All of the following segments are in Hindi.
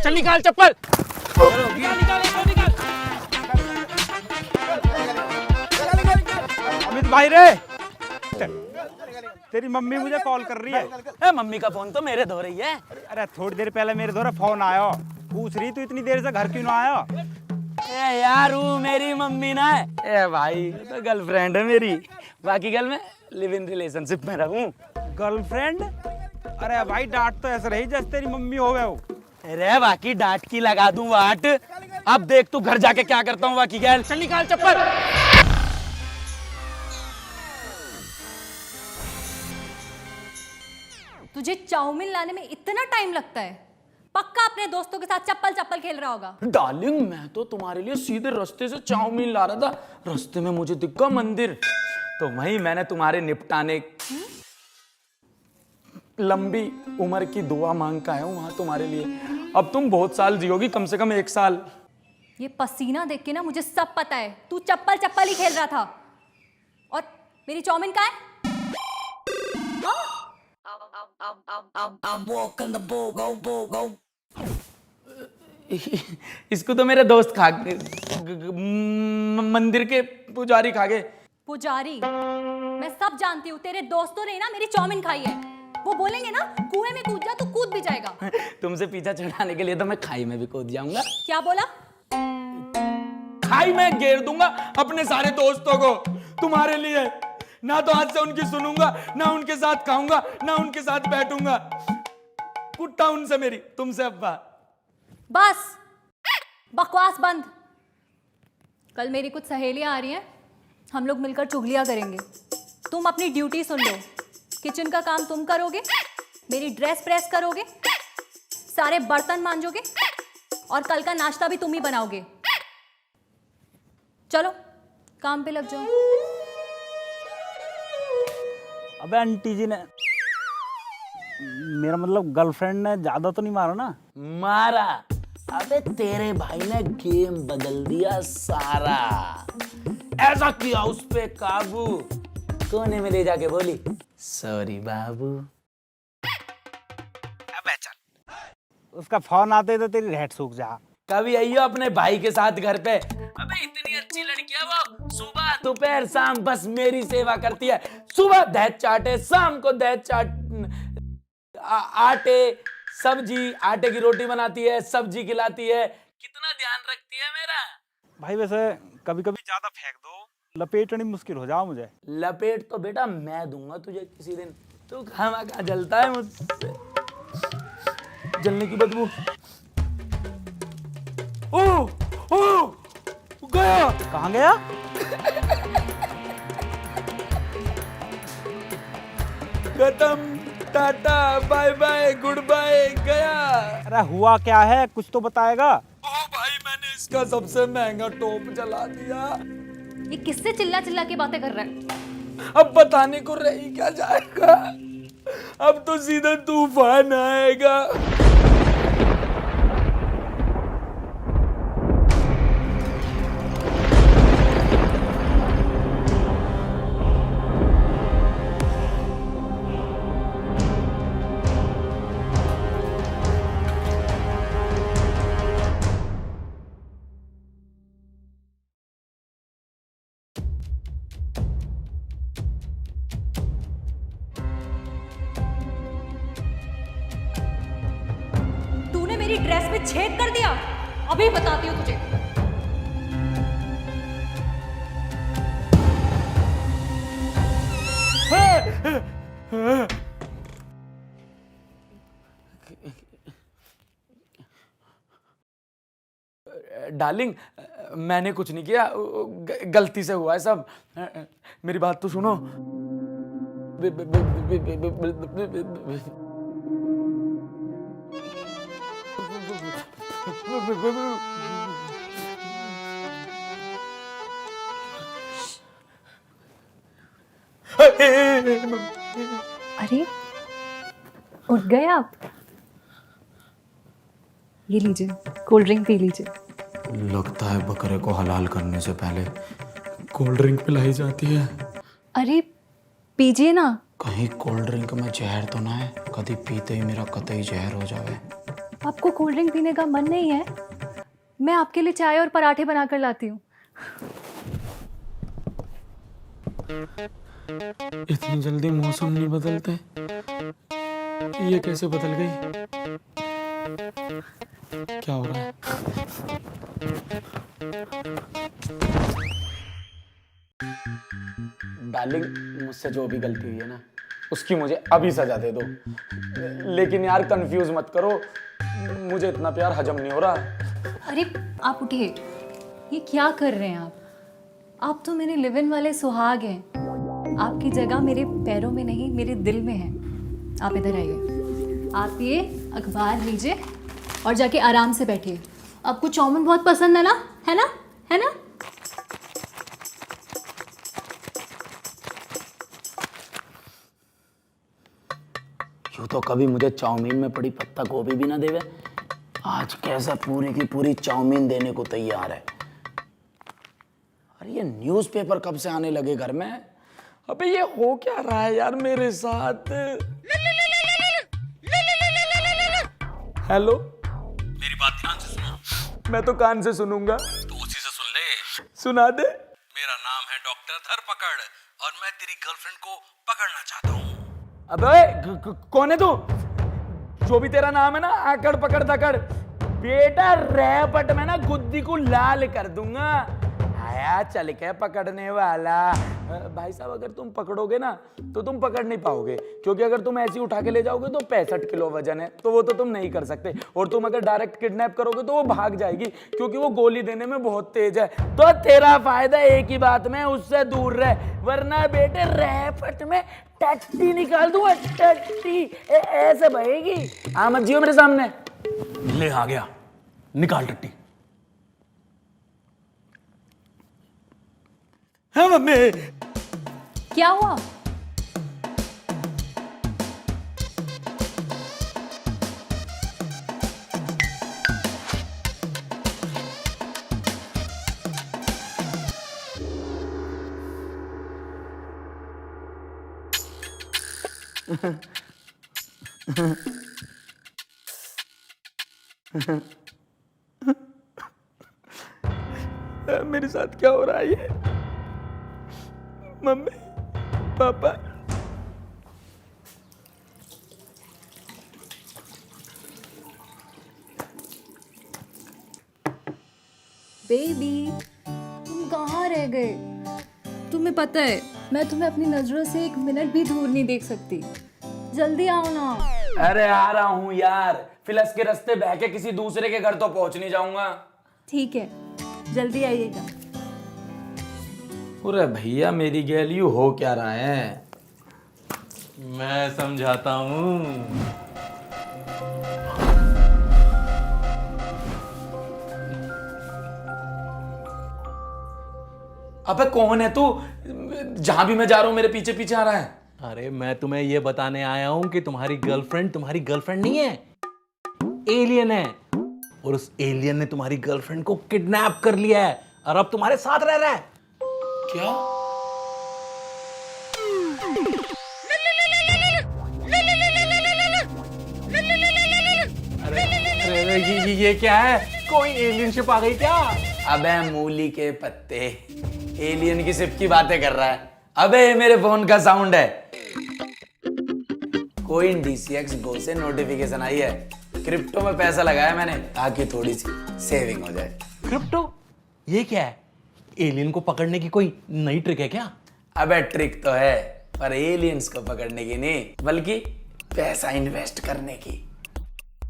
चल निकाल चप्पल। निकाल निकाल निकाल निकाल। अमित भाई रे, तेरी मम्मी मुझे कॉल कर रही है। मम्मी का फोन तो मेरे धो रही है। अरे थोड़ी देर पहले मेरे द्वारा फोन आया, पूछ रही तू इतनी देर से घर क्यों ना आया। ए यार वो मेरी मम्मी ना है। ए भाई तो गर्लफ्रेंड है मेरी, बाकी गर्ल मैं लिव इन रिलेशनशिप में रहूं। गर्लफ्रेंड? अरे भाई डांट तो ऐसे रही जैसे तेरी मम्मी हो गए हो। अरे बाकी डांट की लगा दूं वाट। अब देख तू घर जाके क्या करता हूँ बाकी गैल। चल निकाल चप्पल। तुझे चाउमीन लाने में इतना टाइम लगता है? पक्का अपने दोस्तों के साथ चप्पल चप्पल खेल रहा होगा। डार्लिंग मैं तो तुम्हारे लिए सीधे रास्ते से चाउमीन ला रहा था, रास्ते में मुझे दिखा मंदिर, तो वहीं मैंने तुम्हारे निपटाने लंबी उम्र की दुआ मांग का आया हूं वहां तुम्हारे लिए। अब तुम बहुत साल जियोगी, कम से कम 1 साल। ये पसीना देख के ना मुझे सब पता है, तू चप्पल चप्पल ही खेल रहा था। और मेरी चाउमीन कहाँ है? इसको तो मेरे दोस्त खा मंदिर के पुजारी खा गए। पुजारी? मैं सब जानती हूँ, तेरे दोस्तों ने ना मेरी चाउमीन खाई है। वो बोलेंगे ना कुएं में कूद जा तो कूद भी जाएगा। तुमसे पीछा छुड़ाने के लिए तो मैं खाई में भी कूद जाऊंगा। क्या बोला? खाई में घेर दूंगा अपने सारे दोस्तों को तुम्हारे लिए। ना तो हाथ से उनकी सुनूंगा, ना उनके साथ खाऊंगा, ना उनके साथ बैठूंगा। कुट्टा उनसे मेरी, तुमसे अब्बा। बस बकवास बंद। कल मेरी कुछ सहेलियां आ रही हैं, हम लोग मिलकर चुगलियां करेंगे। तुम अपनी ड्यूटी सुन लो, किचन का काम तुम करोगे, मेरी ड्रेस प्रेस करोगे, सारे बर्तन मांजोगे और कल का नाश्ता भी तुम ही बनाओगे। चलो काम पे लग जाओ। अबे आंटी जी ने, मेरा मतलब गर्लफ्रेंड ने ज्यादा तो नहीं मारा ना? मारा। अबे तेरे भाई ने गेम बदल दिया सारा। ऐसा किया उस पे काबू, कोने में ले जाके बोली सॉरी बाबू। अबे चल। उसका फोन आते तो तेरी रेट सूख जा। कभी आइयो अपने भाई के साथ घर पे। अबे इतनी अच्छी लड़की है वो, सुबह दोपहर शाम बस मेरी सेवा करती है। सुबह दही चाटे, शाम को दही चाट, आटे सब्जी, आटे की रोटी बनाती है, सब्जी खिलाती है, कितना ध्यान रखती है मेरा। भाई वैसे कभी कभी ज्यादा फेंक दो, लपेटनी मुश्किल हो जाओ मुझे। लपेट तो बेटा मैं दूंगा तुझे किसी दिन। तू खाना खा जलता है मुझसे, जलने की बदबू। ओ गया। कहाँ गया? खत्म, tata bye bye goodbye, गया। अरे हुआ क्या है, कुछ तो बताएगा। ओ भाई मैंने इसका सबसे महंगा टॉप जला दिया। ये किससे चिल्ला चिल्ला के बातें कर रहा है? अब बताने को रह ही क्या जाएगा, अब तो सीधा तूफान आएगा। तूने मेरी ड्रेस में छेद कर दिया, अभी बताती हूँ तुझे। डार्लिंग मैंने कुछ नहीं किया, गलती से हुआ है सब। मेरी बात तो सुनो। अरे उठ गए आप? ये लीजिए, कोल्ड ड्रिंक पी लीजिए। लगता है बकरे को हलाल करने से पहले कोल्ड ड्रिंक पिलाई जाती है। अरे पीजिए ना। कहीं कोल्ड ड्रिंक में जहर तो ना है, कभी पीते ही मेरा कतई जहर हो जावे। आपको कोल्ड ड्रिंक पीने का मन नहीं है? मैं आपके लिए चाय और पराठे बनाकर लाती हूँ। इतनी जल्दी मौसम नहीं बदलते, ये कैसे बदल गई? क्या हो रहा है? डार्लिंग, मुझसे जो भी गलती हुई है ना, उसकी मुझे अभी सजा दे दो। लेकिन यार कंफ्यूज मत करो, मुझे इतना प्यार हजम नहीं हो रहा। अरे आप उठिए, ये क्या कर रहे हैं आप तो मेरे लिव इन वाले सुहाग हैं। आपकी जगह मेरे पैरों में नहीं, मेरे दिल में है। आप इधर आइए, आप ये अखबार लीजिए और जाके आराम से बैठिए। आपको चाउमीन बहुत पसंद है ना? है ना? है ना? यूं तो कभी मुझे चाउमीन में पड़ी पत्ता गोभी भी ना देवे, आज कैसा पूरी की पूरी चाउमीन देने को तैयार है। अरे ये न्यूज़पेपर कब से आने लगे घर में? अबे ये हो क्या रहा है यार मेरे साथ? हेलो, मेरी बात ध्यान से सुनो। मैं तो कान से सुनूंगा। तो उसी से सुन ले। सुना दे। मेरा नाम है डॉक्टर धरपकड़ और मैं तेरी गर्लफ्रेंड को पकड़ना चाहता हूँ। अबे कौन है तू? जो भी तेरा नाम है ना, आकड़ पकड़ दकड़, बेटा रैपट में ना गुद्दी को लाल कर दूंगा। आया चल के पकड़ने वाला। भाई साहब, अगर तुम पकड़ोगे ना तो तुम पकड़ नहीं पाओगे, क्योंकि अगर तुम ऐसे उठा के ले जाओगे तो 65 किलो वजन है, तो वो तो तुम नहीं कर सकते। और तुम अगर डायरेक्ट किडनैप करोगे तो वो भाग जाएगी, क्योंकि वो गोली देने में बहुत तेज है। तो तेरा फायदा एक ही बात में, उससे दूर रह, वरना बेटे रैपट में टट्टी निकाल दूंगा। टट्टी ऐसे बहेगी। आ मत जियो मेरे सामने। ले आ गया, निकाल टट्टी। हाँ मम्मी। क्या हुआ? मेरे साथ क्या हो रहा है ये? मम्मी, पापा, बेबी, तुम कहाँ रह गए? तुम्हें पता है मैं तुम्हें अपनी नजरों से एक मिनट भी दूर नहीं देख सकती। जल्दी आओ ना। अरे आ रहा हूँ यार, फिलस के रास्ते बह के किसी दूसरे के घर तो पहुंच नहीं जाऊंगा। ठीक है, जल्दी आइएगा। अरे भैया, मेरी गैलियू हो क्या रहा है? मैं समझाता हूँ। अबे कौन है तू? जहां भी मैं जा रहा हूं मेरे पीछे पीछे आ रहा है। अरे मैं तुम्हें ये बताने आया हूँ कि तुम्हारी गर्लफ्रेंड नहीं है, एलियन है। और उस एलियन ने तुम्हारी गर्लफ्रेंड को किडनैप कर लिया है और अब तुम्हारे साथ रह रहा है। क्या? अरे ये क्या है? कोई एलियन शिप आ गई क्या? अबे मूली के पत्ते, एलियन की शिप की बातें कर रहा है। अबे ये मेरे फोन का साउंड है। कोई DCX गो से नोटिफिकेशन आई है। क्रिप्टो में पैसा लगाया मैंने, ताकि थोड़ी सी सेविंग हो जाए। क्रिप्टो? ये क्या है? एलियन को पकड़ने की कोई नई ट्रिक है क्या? अबे ट्रिक तो है, पर एलियंस को पकड़ने की नहीं, बल्कि पैसा इन्वेस्ट करने की।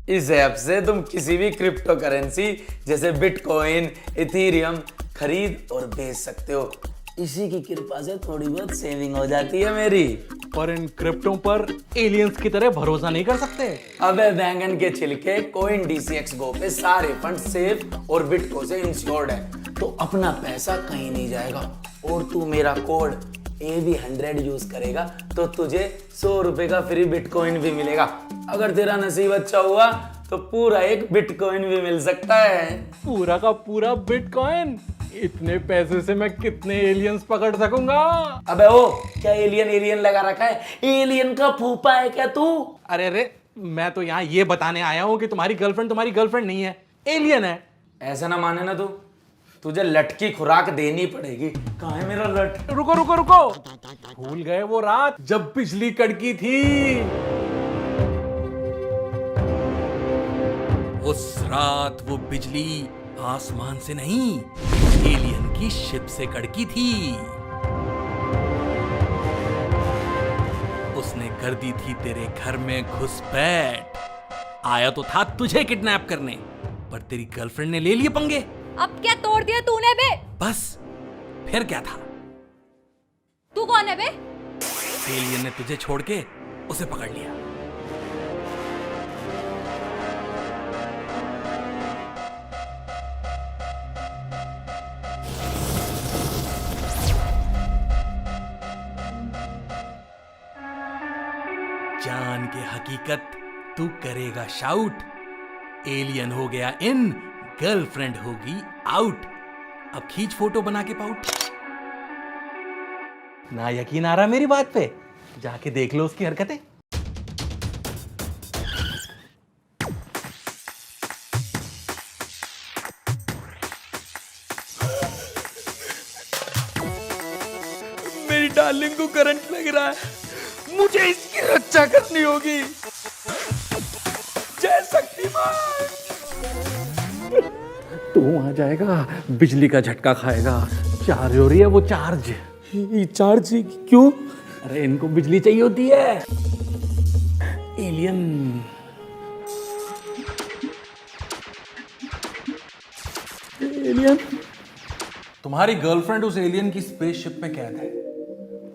इस ऐप से तुम किसी भी क्रिप्टो करेंसी जैसे बिटकॉइन, इथेरियम खरीद और बेच सकते हो। इसी की कृपा से थोड़ी बहुत सेविंग हो जाती है मेरी। पर इन क्रिप्टो पर एलियंस की तरह भरोसा नहीं कर सकते। अबे बैंगन के छिलके कोइन DCX गो पे सारे फंड सेफ और बिटको से इंश्योर्ड है, तो अपना पैसा कहीं नहीं जाएगा। और तू मेरा कोड AB100 यूज करेगा तो तुझे 100 रुपए का फ्री बिटकॉइन भी मिलेगा। अगर तेरा नसीब अच्छा हुआ तो पूरा एक बिटकॉइन भी मिल सकता है। पूरा का पूरा बिटकॉइन? इतने पैसे से मैं कितने एलियंस पकड़ सकूंगा? अबे ओ, क्या एलियन लगा रखा है? एलियन का फूफा है क्या तू? अरे मैं तो यहाँ ये बताने आया हूँ कि तुम्हारी गर्लफ्रेंड नहीं है, एलियन है। ऐसा ना माने ना तू, तुझे लट की खुराक देनी पड़ेगी। कहाँ है मेरा लट? रुको रुको रुको, भूल गए वो रात जब बिजली कड़की थी? उस रात वो बिजली आसमान से नहीं, एलियन की शिप से कड़की थी। उसने कर दी थी तेरे घर में घुसपैठ। आया तो था तुझे किडनैप करने, पर तेरी गर्लफ्रेंड ने ले लिए पंगे। अब क्या तोड़ दिया तूने बे? बस फिर क्या था? तू कौन है बे? एलियन ने तुझे छोड़ के उसे पकड़ लिया। जान के हकीकत तू करेगा शाउट। एलियन हो गया इन, गर्लफ्रेंड होगी आउट। अब खींच फोटो बना के पाउट। ना यकीन आ रहा मेरी बात पे? जाके देख लो उसकी हरकतें। मेरी डार्लिंग को करंट लग रहा है, मुझे इसकी रक्षा करनी होगी। जय शक्तिमान। तू आ जाएगा, बिजली का झटका खाएगा। चार्ज हो रही है वो, चार्ज। चार्ज क्यों? अरे इनको बिजली चाहिए होती है। एलियन तुम्हारी गर्लफ्रेंड उस एलियन की स्पेसशिप में कैद है।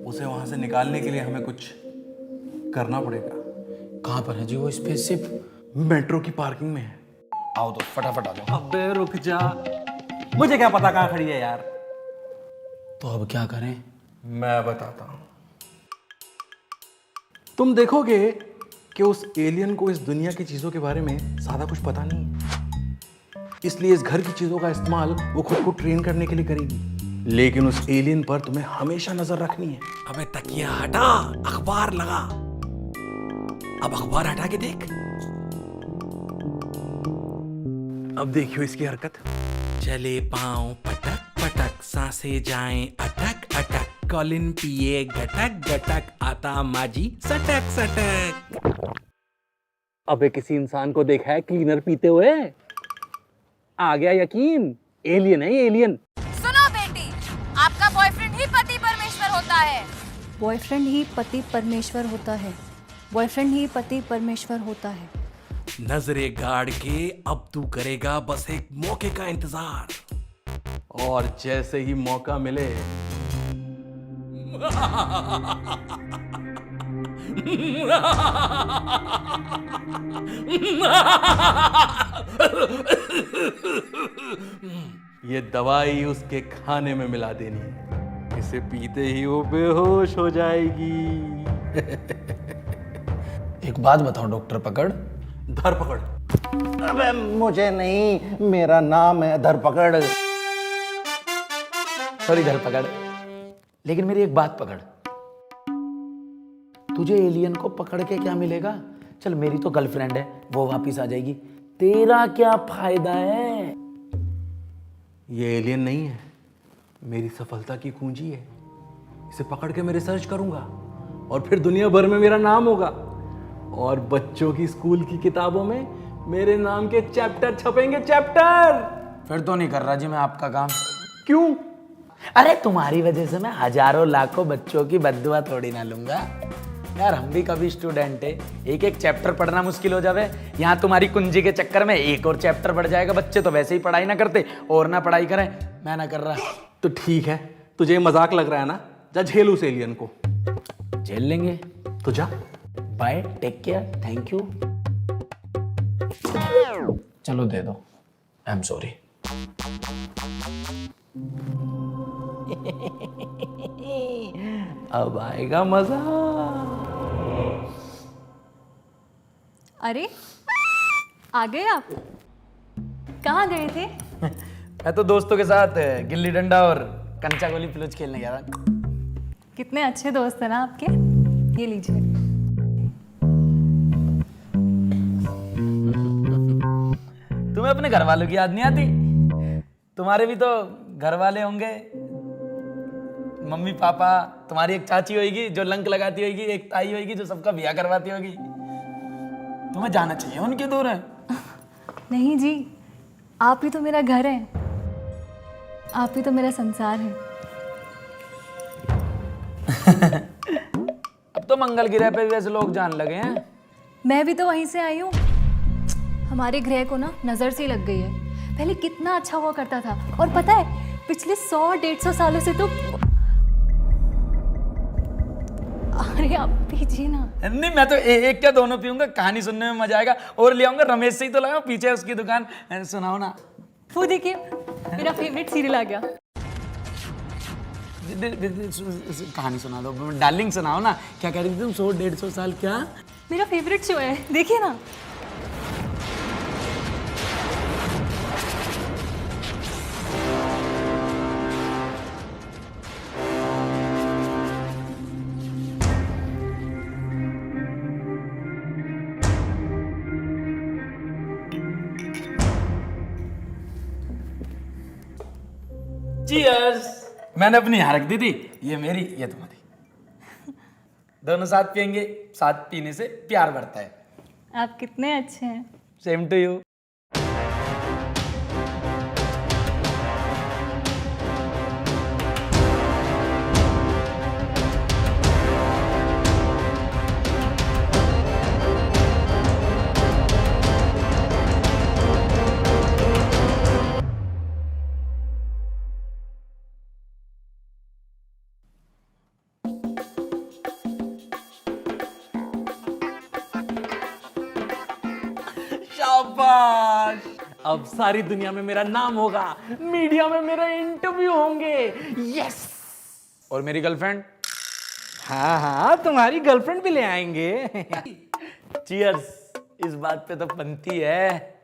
उसे वहां से निकालने के लिए हमें कुछ करना पड़ेगा। कहां पर है जी वो स्पेसशिप? मेट्रो की पार्किंग में है। आओ तो फटाफट आ जाओ। अबे रुक जा, मुझे क्या पता कहां खड़ी है यार। तो अब क्या करें? मैं बताता हूं। तुम देखोगे कि उस एलियन को इस दुनिया की चीजों के बारे में ज्यादा कुछ पता नहीं है, इसलिए इस घर की चीजों का इस्तेमाल वो खुद को ट्रेन करने के लिए करेगी। लेकिन उस एलियन पर तुम्हें हमेशा नजर रखनी है। अबे तकिया हटा, अखबार लगा। अब अखबार हटा के देख। अब देखियो इसकी हरकत। चले पांव पटक पटक, सांसें जाएं अटक अटक, कॉलिन पिए गटक गटक, आता माजी सटक सटक। अबे किसी इंसान को देखा है क्लीनर पीते हुए? आ गया यकीन, एलियन है एलियन। सुनो बेटी, आपका बॉयफ्रेंड ही पति परमेश्वर होता है। बॉयफ्रेंड ही पति परमेश्वर होता है। बॉयफ्रेंड ही पति परमेश्वर होता है। नजरे गाड़ के अब तू करेगा बस एक मौके का इंतजार, और जैसे ही मौका मिले ये दवाई उसके खाने में मिला देनी है। इसे पीते ही वो बेहोश हो जाएगी। एक बात बताओ डॉक्टर पकड़। धरपकड़। अबे मुझे नहीं, मेरा नाम है धरपकड़। सॉरी धरपकड़, लेकिन मेरी एक बात पकड़। तुझे एलियन को पकड़ के क्या मिलेगा? चल मेरी तो गर्लफ्रेंड है, वो वापिस आ जाएगी, तेरा क्या फायदा है? ये एलियन नहीं है, मेरी सफलता की कुंजी है। इसे पकड़ के मैं रिसर्च करूंगा और फिर दुनिया भर में मेरा नाम होगा, और बच्चों की स्कूल की किताबों में मेरे नाम के चैप्टर छपेंगे, चैप्टर। फिर तो नहीं कर रहा जी मैं आपका काम। क्यों? अरे तुम्हारी वजह से मैं हजारों लाखों बच्चों की बद्दुआ थोड़ी ना लूंगा यार। हम भी कभी स्टूडेंट है, एक एक चैप्टर पढ़ना मुश्किल हो जावे, यहाँ तुम्हारी कुंजी के चक्कर में एक और चैप्टर बढ़ जाएगा। बच्चे तो वैसे ही पढ़ाई ना करते और ना पढ़ाई करें, मैं ना कर रहा। तो ठीक है, तुझे मजाक लग रहा है ना, जा झेल उस एलियन को। झेल लेंगे तो जा। Bye, take care, thank you. चलो दे दो, आई एम सॉरी। अब आएगा मजा। अरे आ गए आप? कहाँ गए थे? मैं तो दोस्तों के साथ गिल्ली डंडा और कंचा गोली पिलुच खेलने गया था। कितने अच्छे दोस्त हैं ना आपके। ये लीजिए। तुम्हें अपने घर वालों की याद नहीं आती? तुम्हारे भी तो घर वाले होंगे, मम्मी पापा, तुम्हारी एक चाची होगी जो लंक लगाती होगी, एक ताई होगी जो सबका ब्याह करवाती होगी। तुम्हें जाना चाहिए उनके दूर है। नहीं जी, आप ही तो मेरा घर है, आप ही तो मेरा संसार है। अब तो मंगल ग्रह पे भी वैसे लोग जान लगे हैं। मैं भी तो वहीं से आई हूँ। हमारे ग्रह को ना नज़र से लग गई है। पहले कितना अच्छा हुआ करता था, और पता है पिछले 100-150 सालों से तो। अरे आप पीजिए ना। नहीं, मैं तो एक क्या दोनों पीऊंगा, कहानी सुनने में मजा आएगा। और ले आऊंगा रमेश से ही तो लगाओ, पीछे उसकी दुकान। सुनाओ ना। वो देखिए मेरा फेवरेट सीरियल आ गया। कहानी सुना दो डार्लिंग, सुनाओ ना। क्या कह रही थी तुम? 100-150 साल? क्या? मेरा फेवरेट शो है, देखिए ना। चीयर्स। मैंने अपनी यहाँ रख दी थी, ये मेरी, ये तुम्हारी। दोनों साथ पियेंगे, साथ पीने से प्यार बढ़ता है। आप कितने अच्छे हैं। Same to you. शाबाश, अब सारी दुनिया में मेरा नाम होगा, मीडिया में मेरा इंटरव्यू होंगे। यस। और मेरी गर्लफ्रेंड? हाँ हाँ, तुम्हारी गर्लफ्रेंड भी ले आएंगे। चीयर्स। इस बात पे तो बनती है।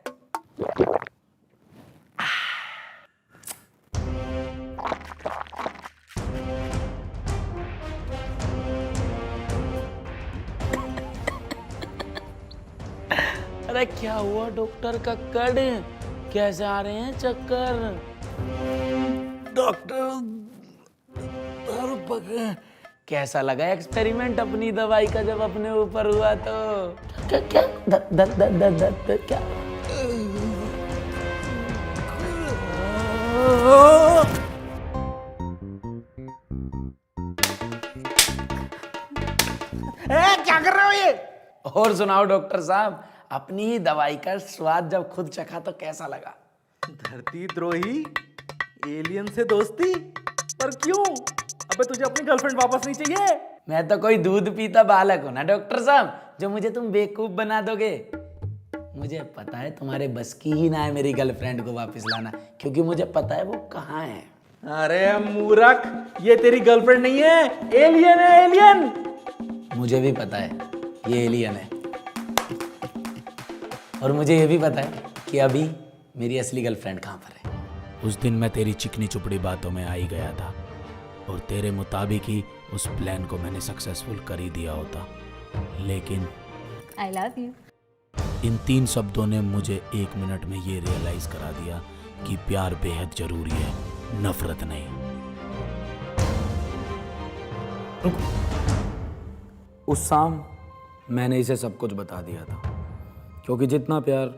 अरे क्या हुआ डॉक्टर कक्कड़, कैसे आ रहे हैं चक्कर? डॉक्टर कैसा लगा एक्सपेरिमेंट अपनी दवाई का जब अपने ऊपर हुआ तो? क्या क्या क्या? क्या कर रहे हो ये? और सुनाओ डॉक्टर साहब, अपनी ही दवाई का स्वाद जब खुद चखा तो कैसा लगा? धरती द्रोही, एलियन से दोस्ती, पर क्यों? अबे तुझे अपनी गर्लफ्रेंड वापस नहीं चाहिए? मैं तो कोई दूध पीता बालक हूं ना डॉक्टर साहब, जो मुझे तुम बेवकूफ बना दोगे। मुझे पता है तुम्हारे बस की ही ना है मेरी गर्लफ्रेंड को वापस लाना, क्योंकि मुझे पता है वो कहाँ है। अरे मूर्ख, ये तेरी गर्लफ्रेंड नहीं है, एलियन है, एलियन। मुझे भी पता है ये एलियन है, और मुझे ये भी पता है कि अभी मेरी असली गर्लफ्रेंड कहाँ पर है। उस दिन मैं तेरी चिकनी चुपड़ी बातों में आ ही गया था, और तेरे मुताबिक ही उस प्लान को मैंने सक्सेसफुल कर ही दिया होता, लेकिन आई लव यू। इन 3 शब्दों ने मुझे 1 मिनट में ये रियलाइज करा दिया कि प्यार बेहद जरूरी है, नफरत नहीं। उस शाम मैंने इसे सब कुछ बता दिया था, क्योंकि जितना प्यार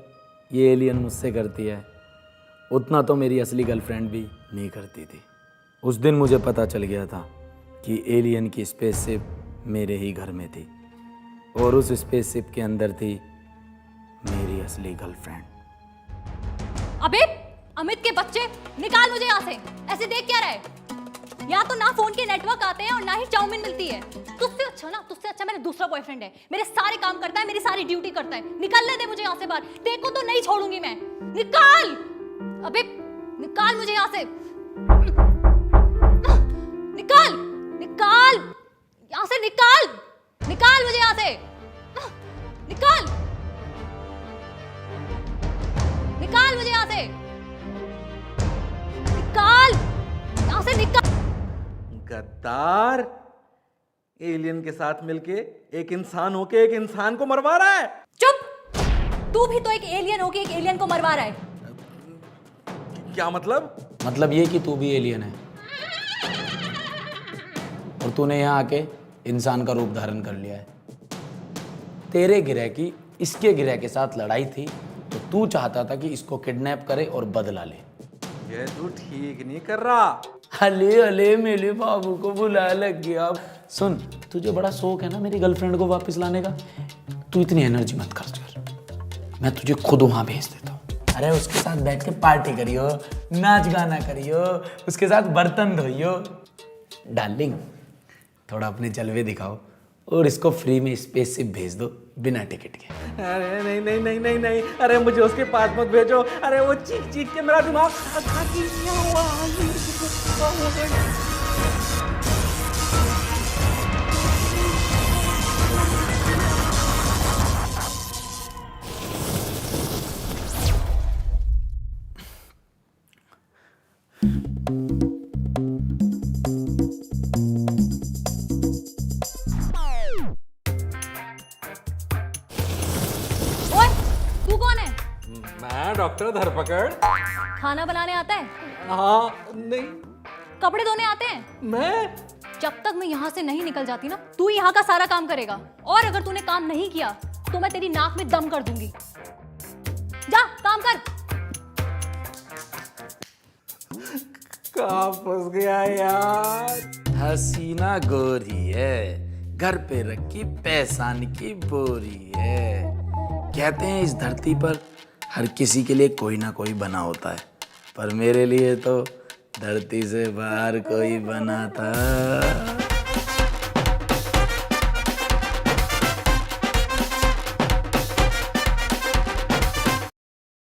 ये एलियन मुझसे करती है उतना तो मेरी असली गर्लफ्रेंड भी नहीं करती थी। उस दिन मुझे पता चल गया था कि एलियन की स्पेसशिप मेरे ही घर में थी, और उस स्पेसशिप के अंदर थी मेरी असली गर्लफ्रेंड। अबे अमित के बच्चे, निकाल मुझे यहाँ से। ऐसे देख क्या रहा है? यहाँ तो ना फोन के नेटवर्क आते हैं और ना ही चाउमीन मिलती है। तुझसे अच्छा मेरा दूसरा बॉयफ्रेंड है, मेरे सारे काम करता है, मेरी सारी ड्यूटी करता है। निकलने दे मुझे यहाँ से बाहर, देखो तो नहीं छोड़ूंगी मैं। निकाल, अबे निकाल मुझे यहाँ से। निकाल निकाल यहाँ से, निकाल निकाल मुझे यहाँ से। निकाल निकाल मुझे यहाँ से। निकाल यहाँ से, निकाल। गद्दार, एलियन के साथ मिलके एक इंसान होके एक इंसान को मरवा रहा है। चुप, तू भी तो एक एलियन होके एक एलियन को मरवा रहा है। क्या मतलब? मतलब ये कि तू भी एलियन है और तूने यहाँ आके इंसान का रूप धारण कर लिया है। तेरे गिरह की इसके गिरह के साथ लड़ाई थी तो तू चाहता था कि इसको किडनैप करे और बदला ले। ये तू ठीक नहीं कर रहा। हले हले मेरे बाबू को बुला लग गया। सुन, तुझे बड़ा शौक है ना मेरी गर्लफ्रेंड को वापस लाने का, तू इतनी एनर्जी मत खर्च कर, मैं तुझे खुद वहां भेज देता हूँ। अरे उसके साथ बैठ के पार्टी करियो, नाच गाना करियो, उसके साथ बर्तन धोइयो। डार्लिंग, थोड़ा अपने जलवे दिखाओ और इसको फ्री में स्पेसशिप भेज दो बिना टिकट के। अरे नहीं नहीं नहीं नहीं नहीं, अरे मुझे उसके पास मत भेजो। अरे वो चीख चीख के मेरा दिमाग ओए, तू कौन है? मैं डॉक्टर धरपकड़। खाना बनाने आता है? हाँ नहीं, कपड़े धोने आते हैं? मैं जब तक मैं यहाँ से नहीं निकल जाती ना, तू यहाँ का सारा काम करेगा। और अगर तूने काम नहीं किया तो मैं तेरी नाक में दम कर दूंगी। जा काम कर। कहाँ फंस गया यार। हसीना गोरी है, घर पे रखी पैसान की बोरी है। कहते हैं इस धरती पर हर किसी के लिए कोई ना कोई बना होता है, पर मेरे लिए तो धरती से बाहर कोई बना था।